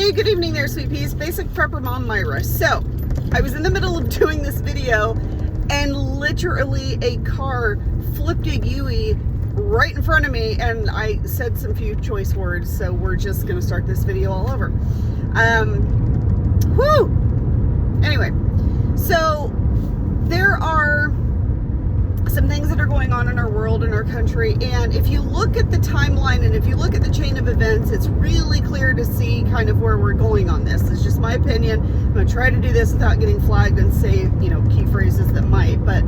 Hey, good evening there, sweet peas. Basic Prepper Mom Myra. So, I was in the middle of doing this video and literally a car flipped a Yui right in front of me, and I said some few choice words, so we're just gonna start this video all over. Anyway, so there are some things that are going on in our world, in our country, and if you look at the timeline and if you look at the chain of events, it's really clear to see kind of where we're going on this. It's just my opinion. I'm going to try to do this without getting flagged and say, key phrases that might, but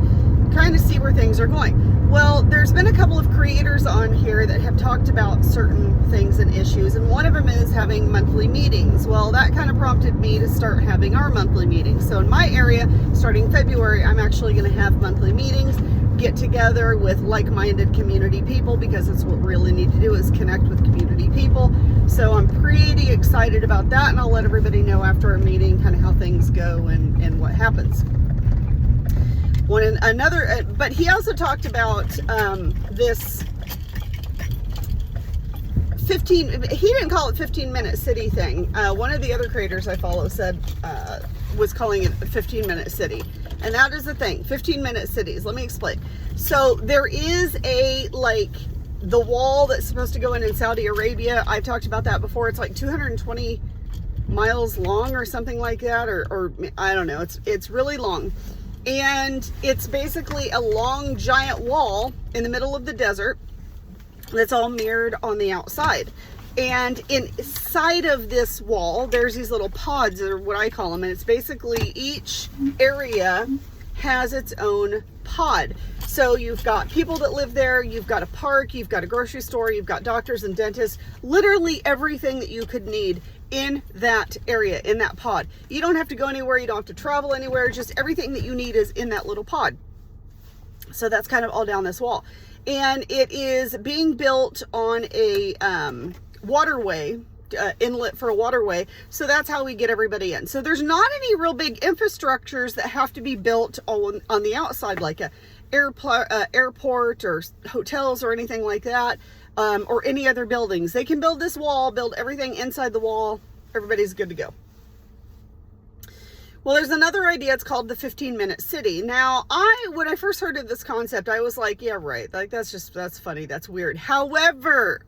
kind of see where things are going. Well, there's been a couple of creators on here that have talked about certain things and issues, and one of them is having monthly meetings. Well, that kind of prompted me to start having our monthly meetings. So in my area, starting February, I'm actually going to have monthly meetings, get together with like-minded community people, because that's what we really need to do, is connect with community people. So I'm pretty excited about that, and I'll let everybody know after our meeting kind of how things go and what happens. But he also talked about this 15, he didn't call it 15-minute city thing. One of the other creators I follow said, was calling it a 15-minute city. And that is the thing, 15-minute cities. Let me explain. So there is the wall that's supposed to go in Saudi Arabia. I've talked about that before. It's like 220 miles long or something like that, or I don't know. It's really long. And it's basically a long, giant wall in the middle of the desert that's all mirrored on the outside. And inside of this wall, there's these little pods, or what I call them, and it's basically each area has its own pod. So you've got people that live there, you've got a park, you've got a grocery store, you've got doctors and dentists, literally everything that you could need in that area, in that pod. You don't have to go anywhere, you don't have to travel anywhere, just everything that you need is in that little pod. So that's kind of all down this wall. And it is being built on a waterway, inlet for a waterway. So that's how we get everybody in. So there's not any real big infrastructures that have to be built on the outside, like a airport or hotels or anything like that, or any other buildings. They can build this wall, build everything inside the wall. Everybody's good to go. Well, there's another idea. It's called the 15-minute city. Now, when I first heard of this concept, I was like, yeah, right. Like, that's funny. That's weird. However,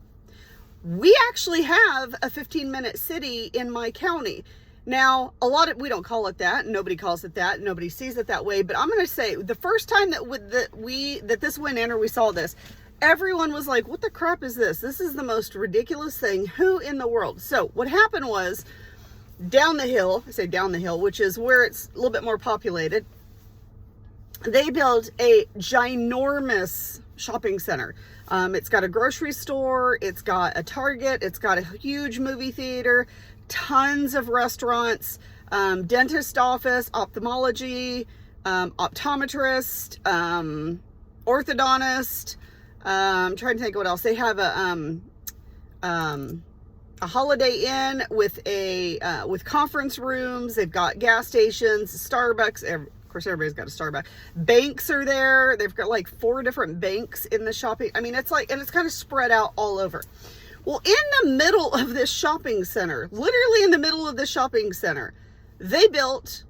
we actually have a 15-minute city in my county. Now, we don't call it that. Nobody calls it that. Nobody sees it that way. But I'm going to say the first time that this went in, or we saw this, everyone was like, what the crap is this? This is the most ridiculous thing. Who in the world? So what happened was, down the hill, I say down the hill, which is where it's a little bit more populated, they built a ginormous shopping center. It's got a grocery store, it's got a Target, it's got a huge movie theater, tons of restaurants, dentist office, ophthalmology, optometrist, orthodontist. I'm trying to think of what else. They have a Holiday Inn with conference rooms. They've got gas stations, Starbucks. Of course, everybody's got a Starbucks. Banks are there. They've got like 4 different banks in the shopping. I mean, and it's kind of spread out all over. Well, in the middle of this shopping center, literally in the middle of this shopping center, they built,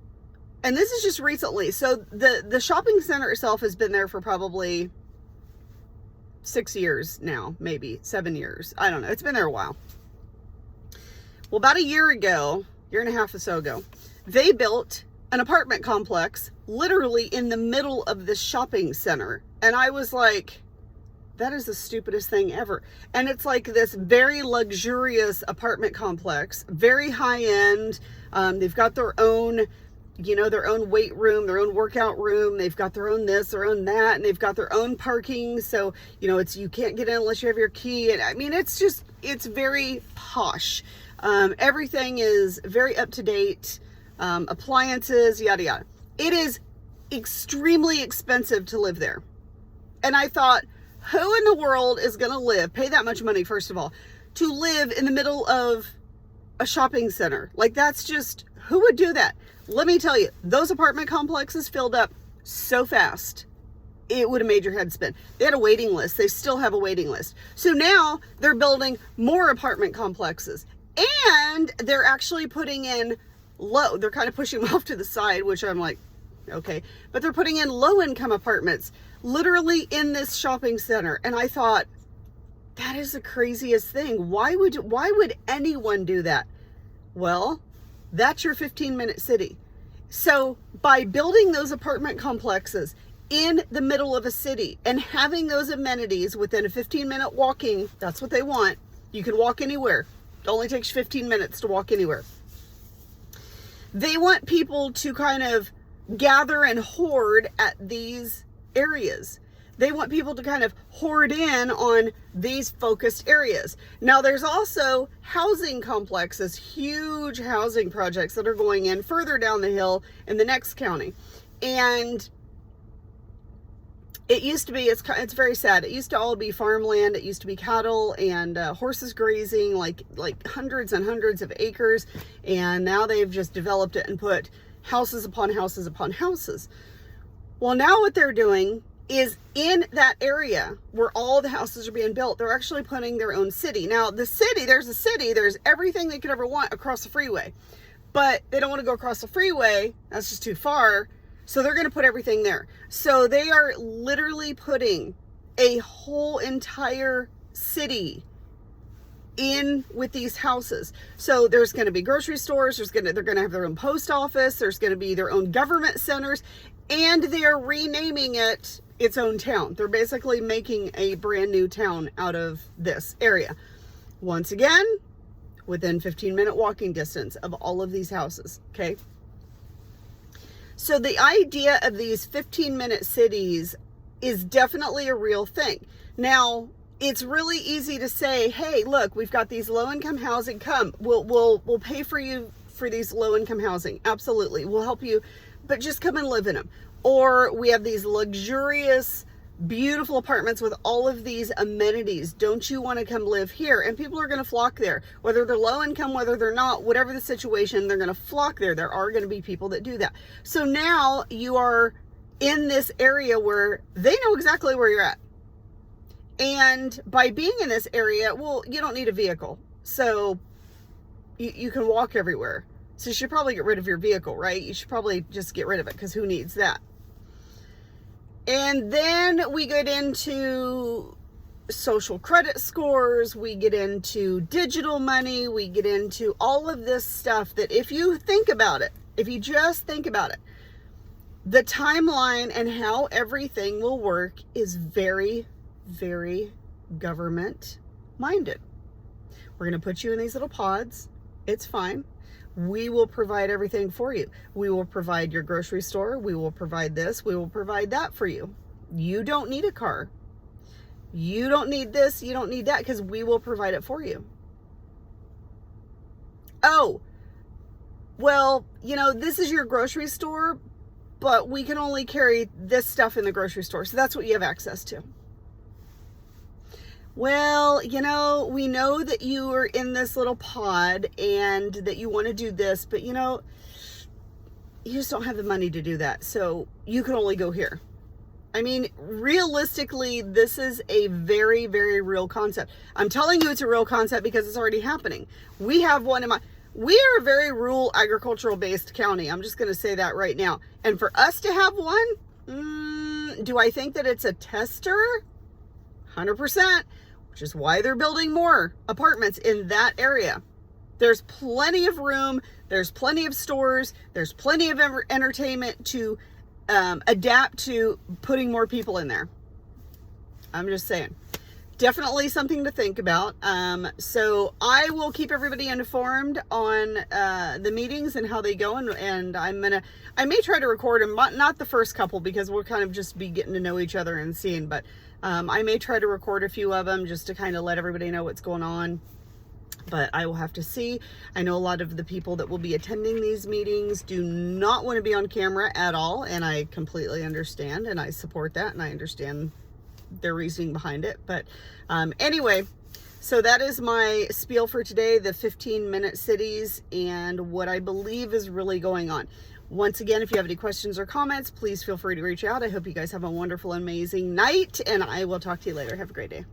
and this is just recently. So the shopping center itself has been there for probably 6 years now, maybe 7 years. I don't know. It's been there a while. Well, about a year ago, year and a half or so ago, they built an apartment complex literally in the middle of this shopping center. And I was like, that is the stupidest thing ever. And it's like this very luxurious apartment complex, very high end. They've got their own, their own weight room, their own workout room. They've got their own this, their own that, and they've got their own parking. So, you can't get in unless you have your key. And I mean, it's very posh. Everything is very up to date, appliances, yada, yada. It is extremely expensive to live there. And I thought, who in the world is going to pay that much money, first of all, to live in the middle of a shopping center? Like, that's just, who would do that? Let me tell you, those apartment complexes filled up so fast. it would have made your head spin. They had a waiting list. They still have a waiting list. So now they're building more apartment complexes. And they're actually putting in they're kind of pushing them off to the side, which I'm like, okay, but they're putting in low income apartments literally in this shopping center. And I thought, that is the craziest thing. Why would anyone do that? Well, that's your 15-minute city. So by building those apartment complexes in the middle of a city and having those amenities within a 15-minute walking, that's what they want. You can walk anywhere. It only takes 15 minutes to walk anywhere. They want people to kind of gather and hoard at these areas. They want people to kind of hoard in on these focused areas. Now, there's also housing complexes, huge housing projects that are going in further down the hill in the next county. And it used to be, it's very sad. It used to all be farmland. It used to be cattle and horses grazing, like hundreds and hundreds of acres. And now they've just developed it and put houses upon houses upon houses. Well, now what they're doing is in that area where all the houses are being built, they're actually putting their own city. Now, there's everything they could ever want across the freeway, but they don't want to go across the freeway. That's just too far. So they're going to put everything there. So they are literally putting a whole entire city in with these houses. So there's going to be grocery stores. They're going to have their own post office. There's going to be their own government centers, and they're renaming it its own town. They're basically making a brand new town out of this area. Once again, within 15-minute walking distance of all of these houses. Okay. So the idea of these 15-minute cities is definitely a real thing. Now, it's really easy to say, hey, look, we've got these low-income housing. Come, we'll pay for you for these low-income housing. Absolutely. We'll help you, but just come and live in them. Or we have these luxurious, beautiful apartments with all of these amenities. Don't you want to come live here? And people are going to flock there, whether they're low income, whether they're not, whatever the situation, they're going to flock there. There are going to be people that do that. So now you are in this area where they know exactly where you're at. And by being in this area, well, you don't need a vehicle. So you can walk everywhere. So you should probably get rid of your vehicle, right? You should probably just get rid of it, because who needs that? And then we get into social credit scores. We get into digital money. We get into all of this stuff that if you think about it, if you just think about it, the timeline and how everything will work is very, very government minded. We're going to put you in these little pods. It's fine. We will provide everything for you. We will provide your grocery store. We will provide this. We will provide that for you. You don't need a car. You don't need this. You don't need that, because we will provide it for you. Oh, well, this is your grocery store, but we can only carry this stuff in the grocery store. So that's what you have access to. Well, we know that you are in this little pod and that you want to do this, but you just don't have the money to do that. So you can only go here. I mean, realistically, this is a very, very real concept. I'm telling you it's a real concept because it's already happening. We have one we are a very rural agricultural based county. I'm just going to say that right now. And for us to have one, do I think that it's a tester? 100%. Which is why they're building more apartments in that area. There's plenty of room. There's plenty of stores. There's plenty of entertainment to adapt to putting more people in there. I'm just saying. Definitely something to think about. So I will keep everybody informed on the meetings and how they go. And I may try to record them, not the first couple, because we'll kind of just be getting to know each other and seeing, but I may try to record a few of them just to kind of let everybody know what's going on, but I will have to see. I know a lot of the people that will be attending these meetings do not want to be on camera at all, and I completely understand, and I support that, and I understand their reasoning behind it. But anyway, so that is my spiel for today, the 15-minute cities and what I believe is really going on. Once again, if you have any questions or comments, please feel free to reach out. I hope you guys have a wonderful, amazing night, and I will talk to you later. Have a great day.